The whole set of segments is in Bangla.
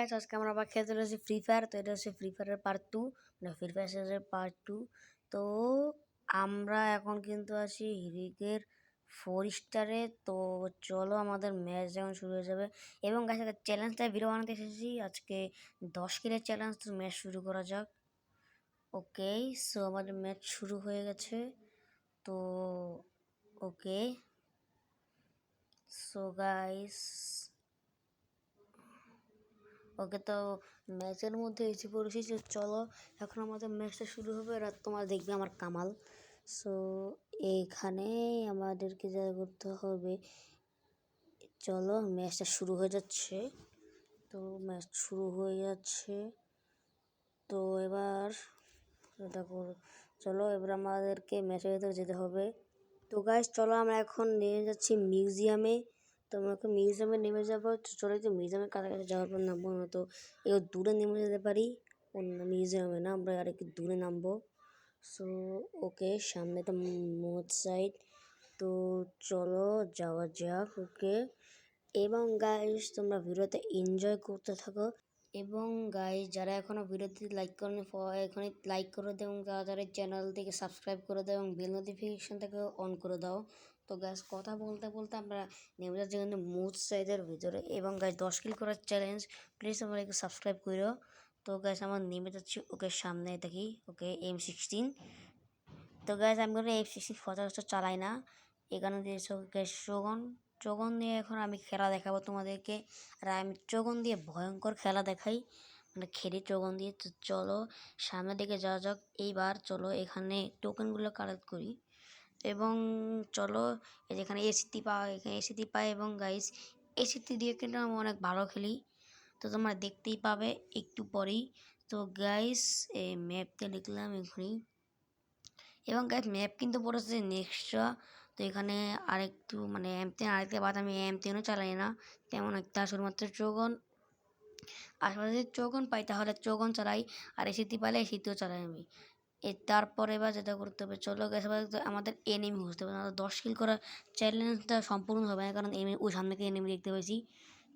গাইস, আজকে আমরা আবার খেলতে চলেছি ফ্রি ফায়ার। তো এটা হচ্ছে ফ্রি ফায়ারের পার্ট 2, মানে ফ্রি ফায়ার সিরিজের পার্ট 2। তো আমরা এখন কিন্তু আছি হিরিকের 4 স্টারে। তো চলো আমাদের ম্যাচ যেমন শুরু হয়ে যাবে। এবং গাইস, একটা চ্যালেঞ্জটা ভিডিও বানাতে এসেছি আজকে, 10 কিলের চ্যালেঞ্জ। তো ম্যাচ শুরু করা যাক। ওকে, সো আমাদের ম্যাচ শুরু হয়ে গেছে। তো ওকে, সো গাইস, ওকে, তো ম্যাচের মধ্যে এসে পড়েছি। চলো এখন আমাদের ম্যাচটা শুরু হবে। আর তোমার দেখবে আমার কামাল। সো এইখানে আমাদেরকে যা করতে হবে, চলো ম্যাচটা শুরু হয়ে যাচ্ছে। তো ম্যাচ শুরু হয়ে যাচ্ছে। তো এবার দেখো, চলো এবার আমাদেরকে ম্যাচের ভেতরে যেতে হবে। তো গাইস, চলো আমরা এখন নেমে যাচ্ছি মিউজিয়ামে। তো আমরা এখন মিউজিয়ামে নেমে যাবো। চলো একটু মিউজিয়ামের কাছাকাছি যাওয়ার পর নামবো না, তো একটু দূরে নেমে যেতে পারি। অন্য মিউজিয়ামে না, আমরা আর একটু দূরে নামবো। সো ওকে, সামনে তো মোট সাইড। তো চলো যাওয়া যাক। ওকে, এবং গাইস তোমরা ভিডিওতে এনজয় করতে থাকো। এবং গাইস, যারা এখনো ভিডিওতে লাইক করেনি, এখনই লাইক করে দাও এবং তাড়াতাড়ি চ্যানেল থেকে সাবস্ক্রাইব করে দাও এবং বেল নোটিফিকেশনটাকে অন করে দাও। তো গাইস, কথা বলতে বলতে আমরা নেমে যাচ্ছি কিন্তু মুড সাইজের ভিতরে। এবং গাইস, 10 কিল করার চ্যালেঞ্জ, প্লিজ তোমরা একটু সাবস্ক্রাইব করো। তো গাইস, আমরা নেমে যাচ্ছি। ওকে, সামনে দেখি। ওকে, M16। তো গাইস, আমি কোনো M16 সচরাচর চালাই না। এখানে দিয়েছে চোগন দিয়ে এখন আমি খেলা দেখাবো তোমাদেরকে। আর আমি চোগন দিয়ে ভয়ঙ্কর খেলা দেখাই, মানে খেলি চোগন দিয়ে। তো চলো সামনের দিকে যাওয়া যাক। এইবার চলো এখানে টোকেনগুলো কালেক্ট করি। এবং চলো যেখানে এসিটি পাই। এবং গাইস, এসিটি দিয়ে কিন্তু আমি অনেক ভালো খেলি, তো তোমরা দেখতেই পাবে একটু পরেই। তো গাইস, এই ম্যাপটা লিখলাম এখনই। এবং গাইস, ম্যাপ কিন্তু পড়েছে নেক্সট্রা। তো এখানে আরেকটু মানে M10 আরেকটা বাদ, আমি M10ও চালাই না তেমন একটা, শুধুমাত্র চৌগন। আশেপাশে যদি চৌগন পাই তাহলে চৌগন চালাই, আর এসিটি পাইলে এসিটিও চালাই আমি। তারপরে এবার যেটা করতে হবে, চলো গাইস, আমাদের এনিমি বুঝতে হবে। 10 কিল করা চ্যালেঞ্জটা সম্পূর্ণ হবে না, কারণ ওই সামনে থেকে এনিমি দেখতে পেয়েছি।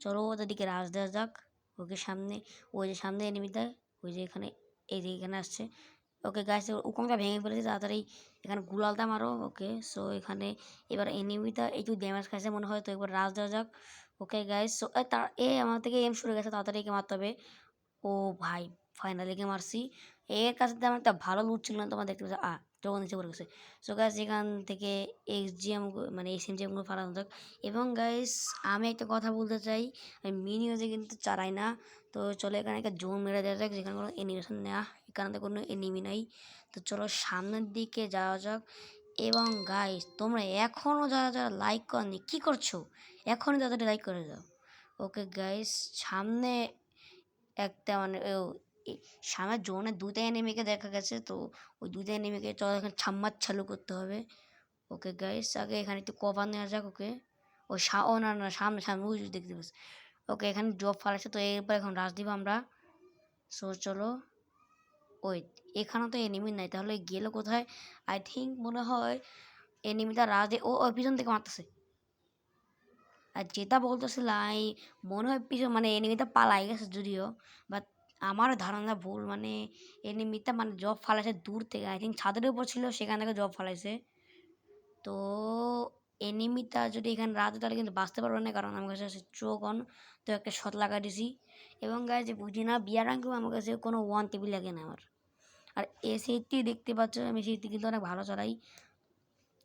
চলো ওদের দিকে রাশ দেওয়া যাক। ওকে, সামনে ওই যে সামনে এনিমিটা, ওই যে এখানে, এই যে এখানে আসছে। ওকে গাইস, উকংটা ভেঙে ফেলেছে, তাড়াতাড়ি এখানে গুলালটা মারো। ওকে, সো এখানে এবার এনিমিটা একটু ড্যামেজ খাইছে মনে হয়, তো এবার রাশ দেওয়া যাক। ওকে গাইস, সো আমার থেকে এম শুরু গেছে, তাড়াতাড়ি একে মারতে হবে। ও ভাই, ফাইনালি একে মারছি। এর কাছে তেমন একটা ভালো লুট ছিল না, তোমার দেখতে পাচ্ছ যখন নিচে পড়ে গেছে। সো গাইস, এখান থেকে এক্সজিএম মানে এসএমজিএমগুলো ফালানো যাক। এবং গাইস, আমি একটা কথা বলতে চাই, আমি মিনিওজে কিন্তু চালাই না। তো চলো এখানে একটা জোন মেরে দেওয়া যাক, যেখানে কোনো এনিমেশন নেওয়া, এখানে কোনো এনিমি নাই। তো চলো সামনের দিকে যাওয়া যাক। এবং গাইস, তোমরা এখনও যারা যারা লাইক করনি, কী করছো? এখনই তাড়াতাড়ি লাইক করে দাও। ওকে গাইস, সামনে একটা মানে সামনের জোনে দুইটা এনিমিকে দেখা গেছে। তো ওই দুইটা এনিমিকে চলো এখানে ছাম্মার চালু করতে হবে। ওকে গাইস, আগে এখানে একটু কভার নেওয়া যাক। ওকে, ও না না, সামনে সামনে ওই দেখতে পাচ্ছি। ওকে, এখানে জব ফালাচ্ছে, তো এরপর এখন রাশ দিব আমরা। সো চলো, ওই এখানে তো এনিমি নাই, তাহলে গেল কোথায়? আই থিঙ্ক মনে হয় এনিমিটা রাশ দিয়ে ওই পিছন থেকে মারতেছে। আর যেটা বলতেছিলাম, মনে হয় পিছন মানে এনিমিটা পালাই গেছে যদিও, বাট আমার ধারণা ভুল। মানে এনিমিটা মানে জব ফালাইছে দূর থেকে, আই থিঙ্ক ছাদের উপর ছিল, সেখান থেকে জব ফালাইছে। তো এনিমিটা যদি এখানে রাতে তাহলে কিন্তু বাঁচতে পারবে না, কারণ আমার কাছে আছে চোখ অন। তো একটা শট লাগা দিছি। এবং গায়ে যে বুঝি না বিয়ারাঙ্কেও আমার কাছে কোনো ওয়ান টেবিল লাগে না আমার। আর এ সেটটি দেখতে পাচ্ছ, আমি সেটটি কিন্তু অনেক ভালো চালাই।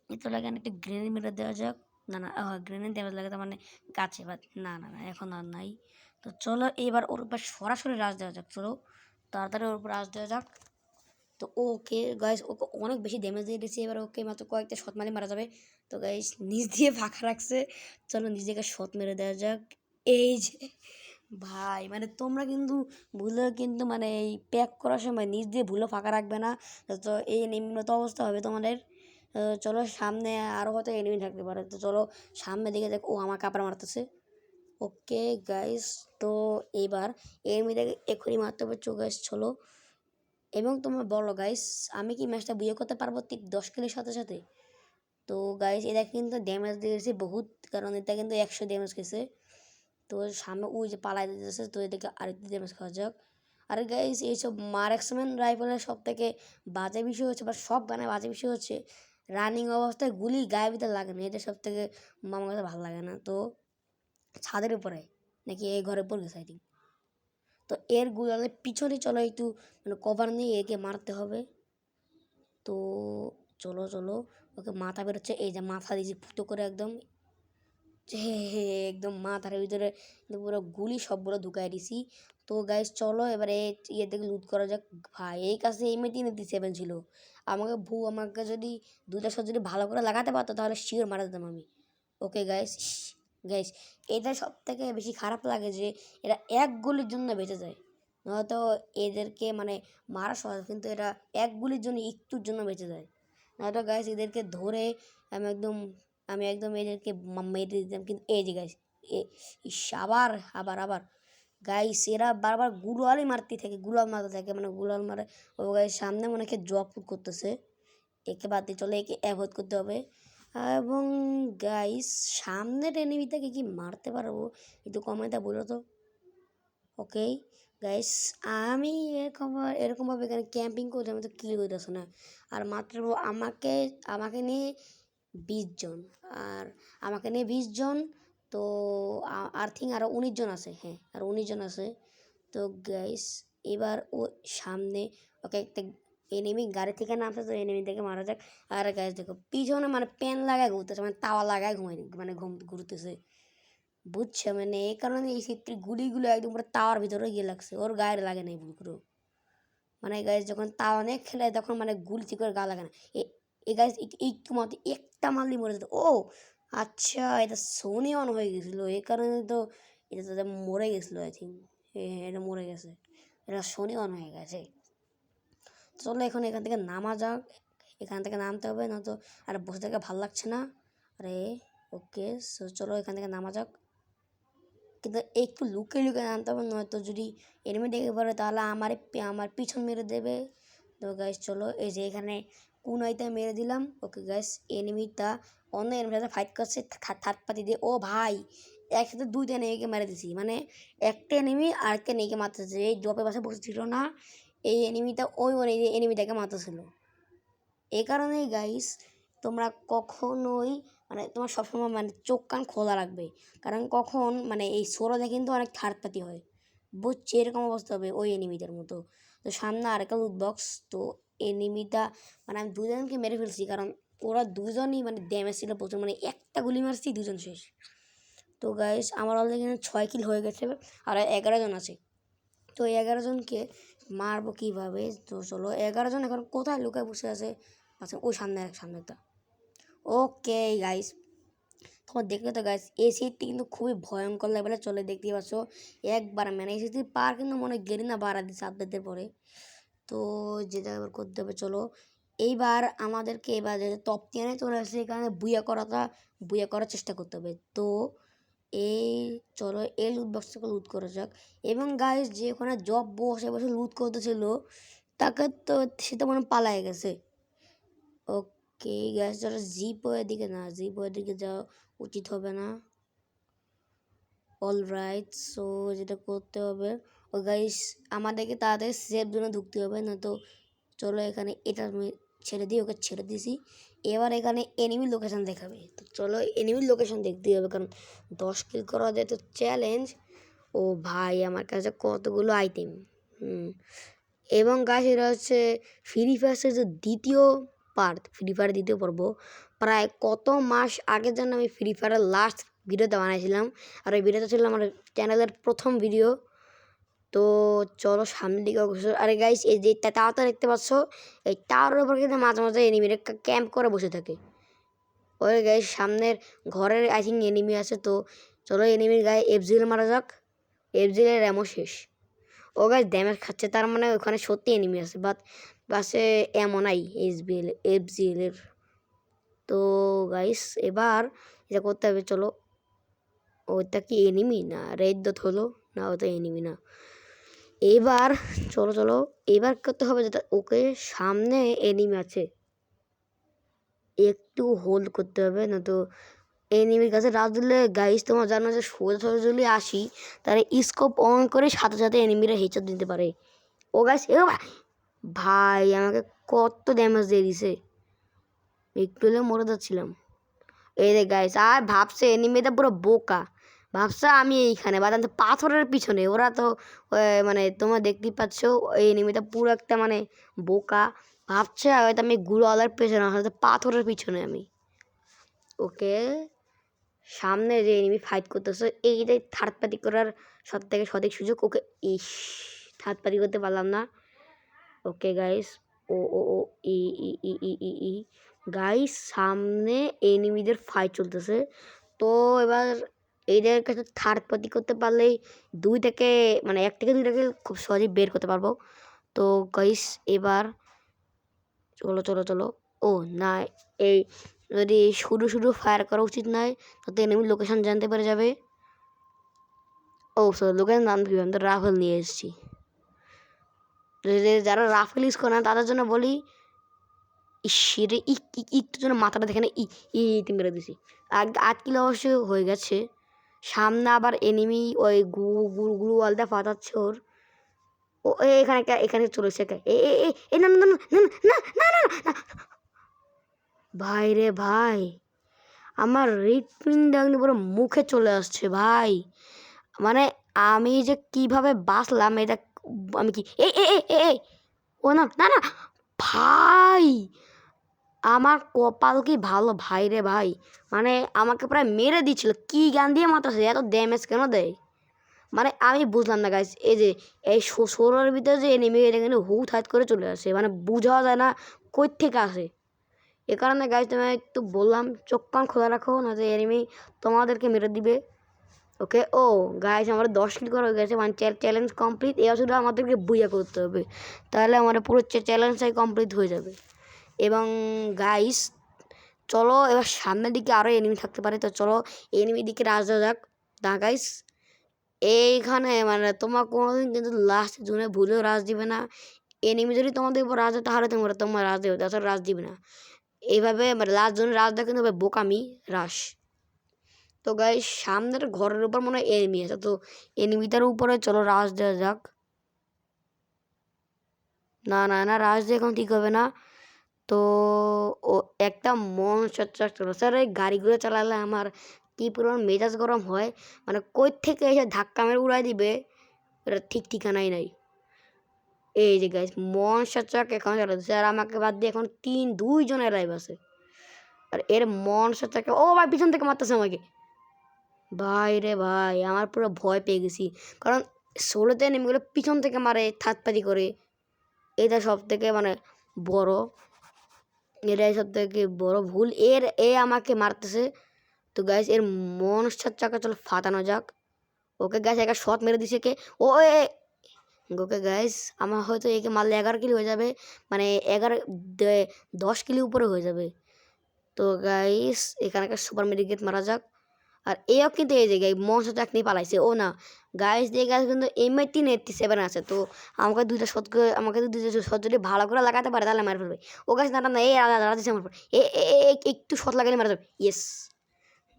এতো লাগে না, একটু গ্রেনেড মেরে দেওয়া যাক। না না, গ্রেনেড ড্যামেজ লাগে, তার মানে গাছে, বাট না না না, এখন আর নাই। তো চলো এবার ওর উপর সরাসরি রাশ দেওয়া যাক। চলো তাড়াতাড়ি ওর উপর রাশ দেওয়া যাক। তো ওকে গাইস, ওকে অনেক বেশি ড্যামেজ দিয়ে দিয়েছি। এবার ওকে মাত্র কয়েকটা শট মারে মারা যাবে। তো গাইস, নিচ দিয়ে ফাঁকা রাখছে, চলো নিজেকে শট মেরে দেওয়া যাক। এই যে ভাই, মানে তোমরা কিন্তু ভুলে কিন্তু মানে এই প্যাক করার সময় নিচ দিয়ে ভুলে ফাঁকা রাখবে না, তো এই নিম্নত অবস্থা হবে তোমাদের। চলো সামনে আরও হয়তো এনিমি থাকতে পারে। তো চলো সামনের দিকে দেখো, ও আমার কাপড় মারতেছে। ওকে গাইস, তো এইবার এনিমিটাকে এখনই মারতে হবে। গাইস চলো, এবং তোমরা বলো গাইস, আমি কি ম্যাচটা বিয়ে করতে পারবো ঠিক 10 কিলের সাথে সাথে? তো গাইস, এটা কিন্তু ড্যামেজ দিয়েছে বহুত, কারণ এটা কিন্তু 100 ড্যামেজ খেয়েছে। তো সামনে ওই যে পালাই দিতেছে, তো এদিকে আরেকটি ড্যামেজ খাওয়া যাক। আর গাইস এইসব মার্কসম্যান রাইফেলের সব থেকে বাজে বিষয় হচ্ছে, বা সব গানে বাজে বিষয় হচ্ছে রানিং অবস্থায় গুলি গায়ে ভিতরে লাগে না, এটা সব থেকে আমার কাছে ভালো লাগে না। তো ছাদের উপরে নাকি এই ঘরে পড়ে গেছে আই থিঙ্ক। তো এর গুলালে পিছনে চলো একটু মানে কভার নিয়ে একে মারতে হবে। তো চলো চলো, ওকে মাথা বেরোচ্ছে, এই যে মাথা দিয়েছি ফুটো করে একদম, একদম মাথার ভিতরে পুরো গুলি সবগুলো ঢুকাই দিছি। তো গাইস চলো এবারে ইয়ে থেকে লুট করা যাক। ভাই এই কাছে M87 ছিল, আমাকে যদি দুইটা শট যদি ভালো করে লাগাতে পারতো তাহলে শিওর মারা যেতাম আমি। ওকে গাইস, গাইস এটা সব থেকে বেশি খারাপ লাগে যে এরা এক গুলির জন্য বেঁচে যায়, নয়তো এদেরকে মানে মারা সহজ, কিন্তু এরা এক গুলির জন্য একটুর জন্য বেঁচে যায়। নয়তো গাইস এদেরকে ধরে আমি একদম আমি একদম এদেরকে মেরে দিতাম। কিন্তু এই যে গাইস আবার আবার আবার গাইস এরা বারবার গুলালই মারতে থাকে, গুলাল মারতে থাকে, মানে গুলাল মারে। ও গাইস সামনে মনে হয় জব করতেছে, একে বাদ দিয়ে চলে, একে অ্যাভয়েড করতে হবে। এবং গাইস সামনের এনিমিটাকে কি মারতে পারবো একটু কমেন্টে বলো তো। ওকে গাইস আমি এরকমভাবে এখানে ক্যাম্পিং করছি, আমি তো কিল করতেছে না। আর মাত্র আমাকে আমাকে নিয়ে 20 জন, আর আমাকে নিয়ে 20 জন। তো আর থিঙ্ক আরও 19 জন আছে, হ্যাঁ আর 19 জন আছে। তো গাইস এবার ও সামনে ওকে একটা এনিমি গাড়ি থেকে নামছে, তো এনিমি থেকে মারা যাক। আর গাইস দেখো পিছনে মানে প্যান লাগায় ঘুরতেছে, মানে তাওয়া লাগায় মানে ঘুরতেছে, বুঝছে মানে এই কারণে এই ক্ষেত্রে গুলিগুলো একদম পুরো তাওয়ার ভিতরে গিয়ে লাগছে, ওর গায়ে লাগে নাই পুরো। মানে গাইস যখন তাওয়া অনেক খেলে তখন মানে গুলি ঠিক করে গা লাগে না। এই গাইস একটু মতো একটা মারলি মরে যেত। ও আচ্ছা, এটা সোনি অন হয়ে গেছিলো, এই কারণে তো এটা তো মরে গেছিলো আই থিঙ্ক। হ্যাঁ এটা মরে গেছে, এটা সোনি অন হয়ে গেছে। চলো এখন এখান থেকে নামা যাক, এখান থেকে নামতে হবে, না তো আর বসে থেকে ভালো লাগছে না। আরে ওকে চলো এখান থেকে নামা যাক, কিন্তু একটু লুকিয়ে লুকিয়ে নামতে হবে, নয়তো যদি এনিমি ডেকে পড়ে তাহলে আমার পিছন মেরে দেবে। তো গাইস চলো এই যে এখানে কুনাইতে মেরে দিলাম। ওকে গাইস এনিমিটা অন্য এনিমির সাথে ফাইট করছে থার্ড পার্টি দিয়ে। ও ভাই একসাথে দুইটা এনিমিকে মেরে দিছি, মানে একটা এনিমি আরেকটা এনিমিকে মারতেছে, এই ড্রপের পাশে বসেছিল না এই এনিমিটা, ওই এনিমিটাকে মারতেছিল। এই কারণেই গাইস তোমরা কখনোই মানে তোমার সবসময় মানে চোখ কান খোলা রাখবে, কারণ কখন মানে এই সোলোতে কিন্তু অনেক থার্ড পার্টি হয়, বুঝছি এরকম অবস্থা হবে ওই এনিমিটার মতো। তো সামনে আরেকটা লুট বক্স, তো এনিমিটা মানে আমি দুজনকে মেরে ফেলছি, কারণ ওরা দুজনই মানে ড্যামেজ ছিল প্রচুর, মানে একটা গুলি মারছি দুজন শেষ। তো গাইস আমার অলরেডি 6 কিল হয়ে গেছে, আর 11 জন আছে। তো 11 জনকে মারবো কীভাবে? তো চলো 11 জন এখন কোথায় লুকায় বসে আছে, আচ্ছা ওই সামনেটা। ওকে গাইস তোমার দেখলে তো গাইস এই সিটটি কিন্তু খুবই ভয়ঙ্কর লেভেলে চলে, দেখতেই পাচ্ছ একবার মানে এই সিটির পার কিন্তু মনে গেরি না বাড়া দিচ্ছে আপডেটের পরে। তো যেটা এবার করতে হবে চলো, এইবার আমাদেরকে এবার যে টপ 10-এ চলে আসছে এখানে বুয়া করার চেষ্টা করতে হবে। তো এই চলো এই লুট বক্সটাকে লুট করা যাক। এবং গাইস যে ওখানে জব বসে বসে লুট করতেছিল তাকে তো সে তো মনে পালায় গেছে। ওকে গাইস চলো জিপের দিকে যাওয়া উচিত হবে না। অলরাইট সো যেটা করতে হবে ও গাইস আমাদেরকে তাড়াতাড়ি সেফ জোনে ঢুকতে হবে, না তো চলো এখানে এটা আমি ছেড়ে দিই, ওকে ছেড়ে দিছি। এবার এখানে এনিমি লোকেশন দেখাবে, তো চলো এনিমির লোকেশন দেখতে হবে, কারণ 10 কিল করা যায় তো চ্যালেঞ্জ। ও ভাই আমার কাছে কতগুলো আইটেম। এবং গাছ এটা হচ্ছে ফ্রি ফায়ারের যে দ্বিতীয় পর্ব, প্রায় কত মাস আগের জন্য আমি ফ্রি ফায়ারের লাস্ট ভিডিওতে বানিয়েছিলাম, আর ওই ভিডিওটা ছিল আমার চ্যানেলের প্রথম ভিডিও। তো চলো সামনের দিকে অগ্রসর। আরে গাইস এই যে টাওয়ারটা দেখতে পাচ্ছ, এই টাওয়ারের উপর কিন্তু মাঝে মাঝে এনিমিরা ক্যাম্প করে বসে থাকে। ওই গাইস সামনের ঘরের আই থিঙ্ক এনিমি আছে, তো চলো এনিমির গায়ে এফজিএল মারা যাক। এফজিএলের এমন শেষ, ও গাইস ড্যামেজ খাচ্ছে, তার মানে ওখানে সত্যি এনিমি আছে, বাট পাশে এমন নাই এফজিএলের। তো গাইস এবার এটা করতে হবে চলো, ওইটা কি এনিমি না রেড ডট হলো না, ওটা এনিমি না। এবার চলো এবার করতে হবে যেটা, ওকে সামনে এনিমি আছে একটু হোল্ড করতে হবে, না তো এনিমির কাছে রাজ দিলে গাইস তোমার জানো যে সোজা সোজা যদি আসি তাহলে স্কোপ অন করে সাথে সাথে এনিমিরা হেডশট দিতে পারে। ও গাইস এ ভাই আমাকে কত ড্যামেজ দিয়ে দিছে, একটু হলে মরে যাচ্ছিলাম। এই রে গাইস আর ভাবছে এনিমিটা পুরো বোকা, ভাবছে আমি এইখানে বাদাম তো পাথরের পিছনে, ওরা তো মানে তোমরা দেখতেই পাচ্ছ এই এনিমিটা পুরো একটা মানে বোকা, ভাবছে হয়তো আমি গুড়ালার পেছনে হয়তো পাথরের পিছনে আমি। ওকে সামনে যে এনিমি ফাইট করতেছে এইটাই থার্ড পার্টি করার সব থেকে সঠিক সুযোগ। ওকে ইস থার্ড পার্টি করতে পারলাম না। ওকে গাইস ও ও ও ই ই ই ই ই ই গাইস সামনে এনিমিদের ফাইট চলতেছে, তো এবার এইদের কাছে থার্ড পার্টি করতে পারলেই দুই থেকে মানে এক থেকে দুই থেকে খুব সহজেই বের করতে পারবো। তো গাইস এবার চলো চলো চলো। ও না এই যদি শুরু শুরু ফায়ার করা উচিত নয়, তাতে এনিমি লোকেশন জানতে পেরে যাবে। ও সরি লোকেশন নাম কি, আমি তো রাফেল নিয়ে এসেছি। যারা রাফেল ইউজ করে না তাদের জন্য বলি ইসরে একটু জন্য মাথাটা দেখে না ই মেরে দিছি। 8 কিলো অবশ্য হয়ে গেছে। সামনে আবার এনিমি ওই গুরু ওয়ালটা ফাটাচ্ছে ওর। ও এখানে এখানে চলেছে এ না না না না না না না ভাই রে ভাই, আমার হৃৎপিণ্ড পুরো মুখে চলে আসছে ভাই। মানে আমি যে কিভাবে বাঁচলাম এটা আমি কি ও না না না ভাই, আমার কপাল কি ভালো ভাই রে ভাই, মানে আমাকে প্রায় মেরে দিচ্ছিল, কি গান দিয়ে মারতেছে, এত ড্যামেজ কেন দেয় মানে আমি বুঝলাম না গাইস। এই যে এই শোরের ভিতরে যে এনিমি এটা কিন্তু হুট হাট করে চলে আসে, মানে বোঝাও যায় না কই থেকে আসে। এ কারণে গাইস তুমি একটু বললাম চোখ কান খোলা রাখো, না যে এনিমি তোমাদেরকে মেরে দিবে। ওকে ও গাইস আমার 10 কিল করা হয়ে গেছে, মানে চ্যালেঞ্জ কমপ্লিট। এবার শুধু আমাদেরকে বুইয়া করতে হবে, তাহলে আমার পুরো চ্যালেঞ্জটাই কমপ্লিট হয়ে যাবে। এবং গাইস চলো এবার সামনের দিকে আরও এনিমি থাকতে পারে, তো চলো এনিমির দিকে রাজ দেওয়া যাক। না গাইস এইখানে মানে তোমার কোনোদিন কিন্তু লাস্ট জুনে ভুলেও রাজ দিবে না। এনিমি যদি তোমাদের উপর রাজ দেয় তাহলে তোমার রাজ দেবে, তাছাড়া রাজ দিবে না। এইভাবে মানে লাস্ট জুনে রাজ দেওয়া কিন্তু হবে বোকামি রাস। তো গাইস সামনের ঘরের উপর মনে হয় এনিমি আছে, তো এনিমিটার উপরে চলো রাজ দেওয়া যাক। না না না রাজ দিয়ে এখন ঠিক হবে না। তো ও একটা মনস্টার ট্রাক চলো স্যার, এই গাড়িগুলো চালালে আমার কী পরিমাণ মেজাজ গরম হয়, মানে কই থেকে এসে ধাক্কা মেরে উড়াই দিবে এটা ঠিক ঠিকানাই নাই। এই যে গাইস মনস্টার ট্রাক এখন চালাচ্ছে আর আমাকে বাদ দিয়ে এখন 2জনের লাইভ আছে, আর এর মনস্টার ট্রাকে ও ভাই পিছন থেকে মারতেছে আমাকে। ভাই রে ভাই আমার পুরো ভয় পেয়ে গেছি, কারণ ষোলোতে নেমেগুলো পিছন থেকে মারে থার্ড পারি করে, এটা সব থেকে মানে বড়, এটাই সব থেকে বড় ভুল। এ আমাকে মারতেছে। তো গাইস এর মনস্টার চাকা চলো ফাটানো যাক। ওকে গাইস একটা শট মেরে দিছে কে, ও ওকে গাইস আমার হয়তো একে মারলে 11 কিলো হয়ে যাবে, মানে 10 কিলো উপরে হয়ে যাবে। তো গাইস এখানে একটা সুপার মেডিকেট মারা যাক। আর এও কিন্তু এই জায়গায় মনস্টার চাক নিয়ে পালাইছে। ও না গাইস দিয়ে গাইস কিন্তু M1887 আছে, তো আমাকে দুইটা শট যদি ভালো করে লাগাতে পারে তাহলে মার ফেলবে। ও গাইস না না না এই রাজেশ আমার একটু শট লাগালে মারা যাবে। ইয়েস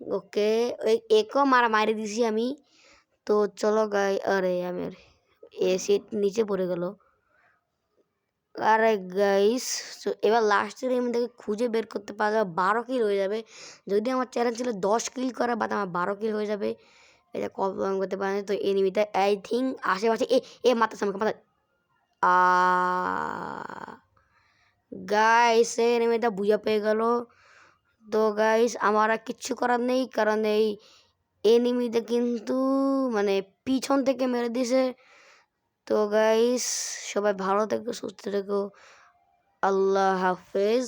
ওকে একও মারি দিছি আমি। তো চলো গাই আরে আমি সিট নিচে পড়ে গেল। আরে গাইস এবার লাস্টের এমনিটাকে খুঁজে বের করতে পারলে 12 কিল হয়ে যাবে। যদি আমার চ্যালেঞ্জ ছিল 10 কিল করা, বাট আমার 12 কিল হয়ে যাবে, এটা কনফার্ম করতে পারেন। তো এনিমিটা আই থিঙ্ক আশেপাশে মারতেছে আমাকে মাথা। গাইস এনিমিটা বুঝা পেয়ে গেল। তো গাইস আমার আর কিচ্ছু করার নেই, কারণ এই এনিমিটা কিন্তু মানে পিছন থেকে মেরে দিছে। তো গাইস সবাই ভালো থেকো সুস্থ থেকো, আল্লাহ হাফেজ।